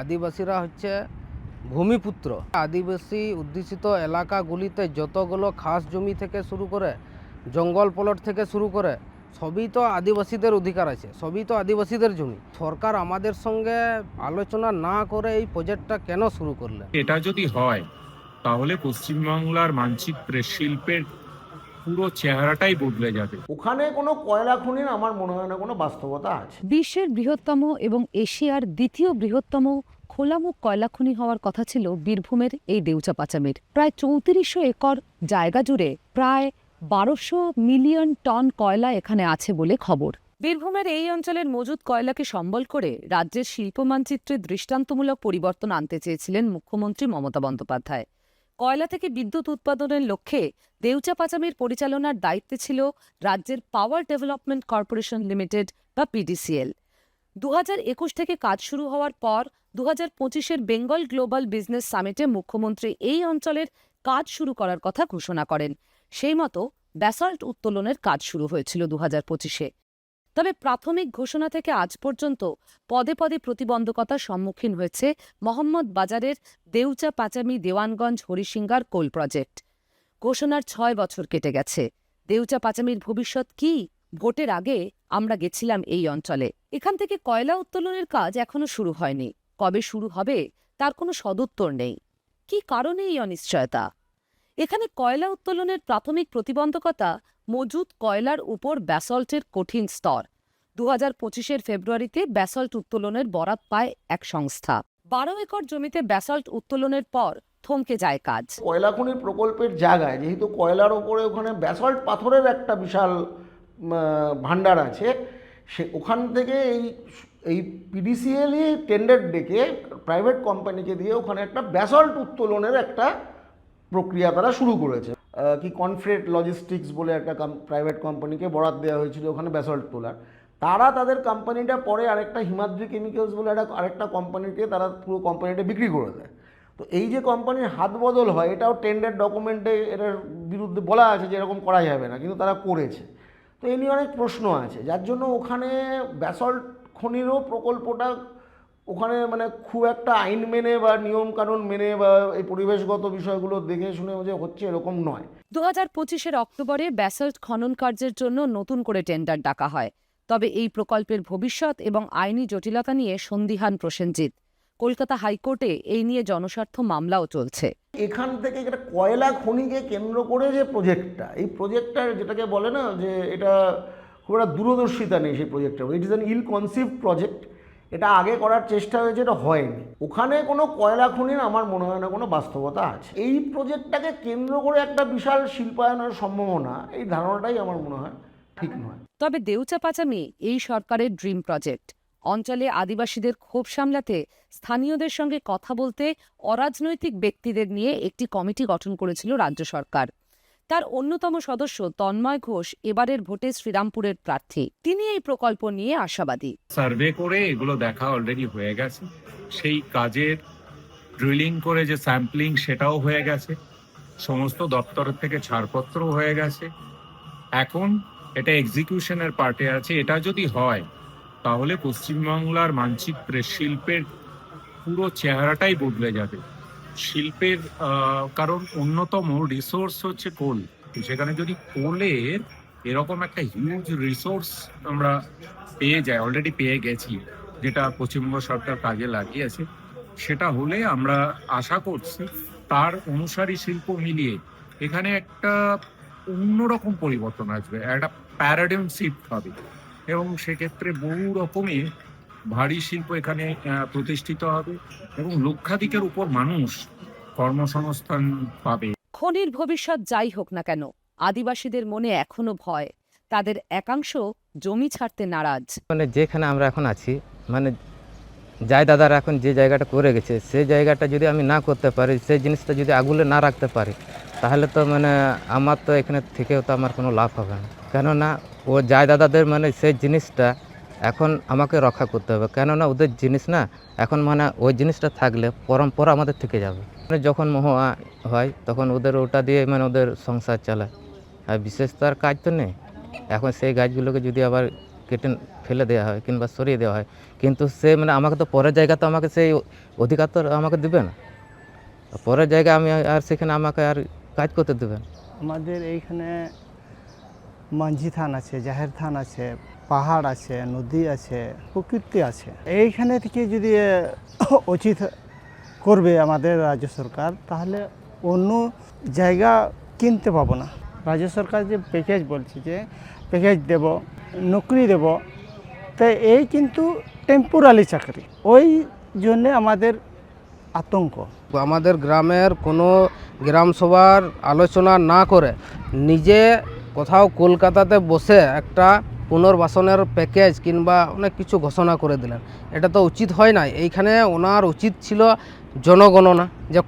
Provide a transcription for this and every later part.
আদিবাসীরা হচ্ছে ভূমিপুত্র। আদিবাসী অধ্যুষিত এলাকাগুলিতে যতগুলো খাস জমি থেকে শুরু করে জঙ্গল প্লট থেকে শুরু করে সবই তো আদিবাসীদের অধিকার আছে, সবই তো আদিবাসীদের জমি। সরকার আমাদের সঙ্গে আলোচনা না করে এই প্রজেক্টটা কেন শুরু করলেন? এটা যদি হয় তাহলে পশ্চিমবাংলার মানচিত্রে শিল্পের পুরো চেহারাটাই বদলে যাবে। ওখানে কোনো কয়লা খনির আমার মনে হয় না কোনো বাস্তবতা আছে। বিশ্বের বৃহত্তম এবং এশিয়ার দ্বিতীয় বৃহত্তম খোলামুখ কয়লা খনি হওয়ার কথা ছিল বীরভূমের এই দেউচাপাচামির। প্রায় ৩৪০০ একর জায়গা জুড়ে প্রায় ১২০০ মিলিয়ন টন কয়লা এখানে আছে বলে খবর। বীরভূমের এই অঞ্চলের মজুদ কয়লাকে সম্বল করে রাজ্যের শিল্প মানচিত্রে দৃষ্টান্তমূলক পরিবর্তন আনতে চেয়েছিলেন মুখ্যমন্ত্রী মমতা বন্দ্যোপাধ্যায়। কয়লা থেকে বিদ্যুৎ উৎপাদনের লক্ষ্যে দেউচাপাচামির পরিচালনার দায়িত্বে ছিল রাজ্যের পাওয়ার ডেভেলপমেন্ট কর্পোরেশন লিমিটেড বা পিডিসিএল। ২০২১ থেকে কাজ শুরু হওয়ার পর ২০২৫-এর বেঙ্গল গ্লোবাল বিজনেস সামিটে মুখ্যমন্ত্রী এই অঞ্চলের কাজ শুরু করার কথা ঘোষণা করেন। সেই মতো ব্যাসল্ট উত্তোলনের কাজ শুরু হয়েছিল ২০২৫-এ। তবে প্রাথমিক ঘোষণা থেকে আজ পর্যন্ত পদে পদে প্রতিবন্ধকতার সম্মুখীন হয়েছে মোহাম্মদ বাজারের দেউচাপাচামি দেওয়ানগঞ্জ হরিসিঙ্গার কোল প্রজেক্ট। ঘোষণার ৬ বছর কেটে গেছে। দেউচাপাচামির ভবিষ্যৎ কি? ভোটের আগে আমরা গেছিলাম এই অঞ্চলে। এখান থেকে কয়লা উত্তোলনের কাজ এখনো শুরু হয়নি। কবে শুরু হবে তার কোনো সদুত্তর নেই। কি কারণে এই অনিশ্চয়তা? এখানে কয়লা উত্তোলনের প্রাথমিক প্রতিবন্ধকতা মজুদ কয়লার উপর ব্যাসল্টের কঠিন স্তর। ২০২৫-এর ফেব্রুয়ারিতে ব্যাসল্ট উত্তোলনের বরাত পায় এক সংস্থা। ১২ একর জমিতে ব্যাসল্ট উত্তোলনের পর থমকে যায় কাজ। কয়লা খনির প্রকল্পের জায়গায় যেহেতু কয়লার ওপরে ওখানে ব্যাসল্ট পাথরের একটা বিশাল ভাণ্ডার আছে, ওখান থেকে এই পিডিসিএলই টেন্ডার ডেকে প্রাইভেট কোম্পানিকে দিয়ে ওখানে একটা ব্যাসল্ট উত্তোলনের একটা প্রক্রিয়া তারা শুরু করেছে। কি কনফ্রেট লজিস্টিক্স বলে একটা প্রাইভেট কোম্পানিকে বরাদ দেওয়া হয়েছিল ওখানে ব্যাসল্ট তোলার। তারা তাদের কোম্পানিটা পরে আরেকটা হিমাদ্রি কেমিক্যালস বলে আরেকটা কোম্পানিকে তারা পুরো কোম্পানিটা বিক্রি করে দেয়। তো এই যে কোম্পানির হাত বদল হয়, এটাও টেন্ডার ডকুমেন্টে এটার বিরুদ্ধে বলা আছে যে এরকম করা যাবে না, কিন্তু তারা করেছে। তো এই নিয়ে অনেক প্রশ্ন আছে, যার জন্য ওখানে ব্যাসল্ট খনিরও প্রকল্পটা ওখানে মানে খুব একটা আইন মেনে বা নিয়ম কানুন মেনে বা এই পরিবেশগত বিষয়গুলো দেখে শুনে যে হচ্ছে এরকম নয়। ২০২৫-এর অক্টোবরে ব্যাসল্ট খনন কার্যের জন্য নতুন করে টেন্ডার ডাকা হয়। তবে এই প্রকল্পের ভবিষ্যৎ এবং আইনি জটিলতা নিয়ে সন্দিহান প্রসেনজিৎ। কলকাতা হাইকোর্টে এই নিয়ে জনস্বার্থ মামলাও চলছে। এখান থেকে একটা কয়লা খনিকে কেন্দ্র করে যে প্রজেক্টটা, এই প্রজেক্টটার যেটাকে বলে না যে এটা খুব একটা দূরদর্শিতা নেই সেই প্রজেক্টটা। It is an ill conceived project. এটা আগে করার চেষ্টা হয়েছে, এটা হয়নি। ওখানে কোনো কয়লা খনির আমার মনে হয় না কোনো বাস্তবতা আছে। এই প্রজেক্টটাকে কেন্দ্র করে একটা বিশাল শিল্পায়নের সম্ভাবনা, এই ধারণাটাই আমার মনে হয় ঠিক নয়। তবে দেউচাপাচামি এই সরকারের ড্রিম প্রজেক্ট। অঞ্চলে আদিবাসীদের ক্ষোভ সামলাতে স্থানীয়দের সঙ্গে কথা বলতে অরাজনৈতিক ব্যক্তিদের নিয়ে একটি কমিটি গঠন করেছিল রাজ্য সরকার। তার অন্যতম সদস্য তন্ময় ঘোষ এবারের ভোটে শ্রীরামপুরের প্রার্থী। তিনি এই প্রকল্প নিয়ে আশাবাদী। সার্ভে করে এগুলো দেখা অলরেডি হয়ে গেছে, সেই কাজের ড্রিলিং করে যে স্যাম্পলিং সেটাও হয়ে গেছে, সমস্ত দপ্তরের থেকে ছাড়পত্র হয়ে গেছে। এখন এটা এক্সিকিউশনের পার্টে আছে। এটা যদি হয় তাহলে পশ্চিমবাংলার মানচিত্রে শিল্পের পুরো চেহারাটাই বদলে যাবে। শিল্পের কারণ অন্যতম রিসোর্স হচ্ছে কোল। সেখানে যদি কোলের এরকম একটা হিউজ রিসোর্স আমরা পেয়ে যাই, অলরেডি পেয়ে গেছি, যেটা পশ্চিমবঙ্গ সরকার কাজে লাগিয়েছে, সেটা হলে আমরা আশা করছি তার অনুসারী শিল্প মিলিয়ে এখানে একটা অন্যরকম পরিবর্তন আসবে, একটা প্যারাডাইম শিফট হবে এবং সেক্ষেত্রে বহু রকমের ভারী শিল্প এখানে প্রতিষ্ঠিত হবে এবং লক্ষাধিকের উপর মানুষ কর্মসংস্থান পাবে। খনির ভবিষ্যৎ যাই হোক না কেন, আদিবাসীদের মনে এখনো ভয়। তাদের একাংশ জমি ছাড়তে নারাজ। মানে যেখানে আমরা এখন আছি, মানে যাই দাদারা এখন যে জায়গাটা করে গেছে, সেই জায়গাটা যদি আমি না করতে পারি, সেই জিনিসটা যদি আগুলে না রাখতে পারি, তাহলে তো মানে আমার তো এখানে থেকেও তো আমার কোনো লাভ হবে না। কেননা ও যাই দাদাদের মানে সেই জিনিসটা এখন আমাকে রক্ষা করতে হবে। কেননা ওদের জিনিস না, এখন মানে ওই জিনিসটা থাকলে পরম্পরা আমাদের থেকে যাবে। মানে যখন মহুয়া হয় তখন ওদের ওটা দিয়ে মানে ওদের সংসার চালায়, আর বিশেষ তো আর কাজ তো নেই। এখন সেই গাছগুলোকে যদি আবার কেটে ফেলে দেওয়া হয় কিংবা সরিয়ে দেওয়া হয়, কিন্তু সে মানে আমাকে তো পরের জায়গা তো আমাকে সেই অধিকার তো আমাকে দেবে না। পরের জায়গায় আমি আর সেখানে আমাকে আর কাজ করতে দেবে না। আমাদের এইখানে মাঝি থান আছে, জাহের থান আছে, পাহাড় আছে, নদী আছে, প্রকৃতি আছে। এইখানে থেকে যদি উচিত করবে আমাদের রাজ্য সরকার, তাহলে অন্য জায়গা কিনতে পাবো না। রাজ্য সরকার যে প্যাকেজ বলছে যে প্যাকেজ দেব, নকরি দেব, তাই এই কিন্তু টেম্পোরারি চাকরি, ওই জন্যে আমাদের আতঙ্ক। আমাদের গ্রামের কোনো গ্রাম সভার আলোচনা না করে নিজে কোথাও কলকাতাতে বসে একটা পুনর্বাসনের প্যাকেজ কিংবা অনেক কিছু ঘোষণা করে দিলেন, এটা তো উচিত হয় না। এইখানে ওনার উচিত ছিল জনগণনা, যে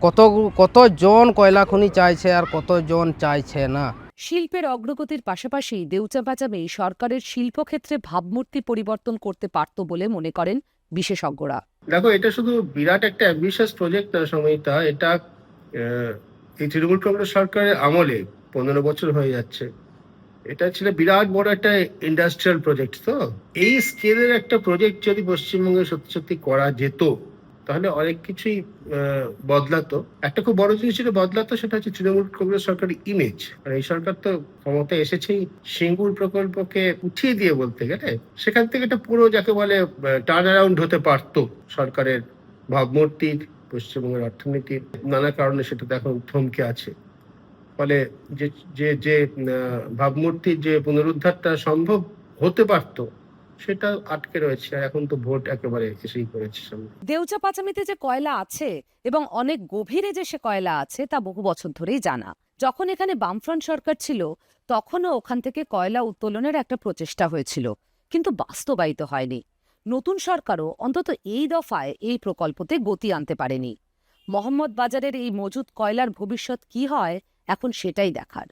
কতজন কয়লা খনি চাইছে আর কতজন চাইছে না। শিল্পের অগ্রগতির পাশাপাশি দেউচা-পাচামি সরকারের শিল্পক্ষেত্রে ভাবমূর্তি পরিবর্তন করতে পারত বলে মনে করেন বিশেষজ্ঞরা। দেখো, এটা শুধু বিরাট একটা অ্যাম্বিশিয়াস প্রজেক্ট না সমিতা, এটা এই তৃণমূল কংগ্রেস সরকারের আমলে 15 বছর হয়ে যাচ্ছে। এটা ছিল বিরাট বড় একটা ইন্ডাস্ট্রিয়াল প্রজেক্ট। তো এই স্কেলের একটা প্রজেক্ট যদি পশ্চিমবঙ্গে সত্যি সত্যি করা যেত, তাহলে অনেক কিছুই বদলাতো। একটা খুব বড় জিনিস যেটা বদলাতো, সেটা হচ্ছে তৃণমূল কংগ্রেস সরকারের ইমেজ। আর এই সরকার তো ক্ষমতায় এসেছেই সিঙ্গুর প্রকল্পকে উঠিয়ে দিয়ে, বলতে গেলে সেখান থেকে একটা পুরো যাকে বলে টার্ন অ্যারাউন্ড হতে পারতো সরকারের ভাবমূর্তির, পশ্চিমবঙ্গের অর্থনীতির। নানা কারণে সেটা তো এখন থমকে আছে। ফলে যে যে যে ভাবমূর্তির যে পুনরুদ্ধারটা সম্ভব হতে পারতো, সেটা আটকে রয়েছে। আর এখন তো ভোট একেবারে এসেই পড়েছে সামনে। দেউচা-পাচামিতে যে কয়লা আছে এবং অনেক গভীরে যে সে কয়লা আছে তা বহু বছর ধরেই জানা। যখন এখানে বামফ্রন্ট সরকার ছিল, তখনও ওখান থেকে কয়লা উত্তোলনের একটা প্রচেষ্টা হয়েছিল, কিন্তু বাস্তবায়িত হয়নি। নতুন সরকারও অন্তত এই দফায় এই প্রকল্পতে গতি আনতে পারেনি। মোহাম্মদ বাজারের এই মজুদ কয়লার ভবিষ্যৎ কি হয়, এখন সেটাই দেখার।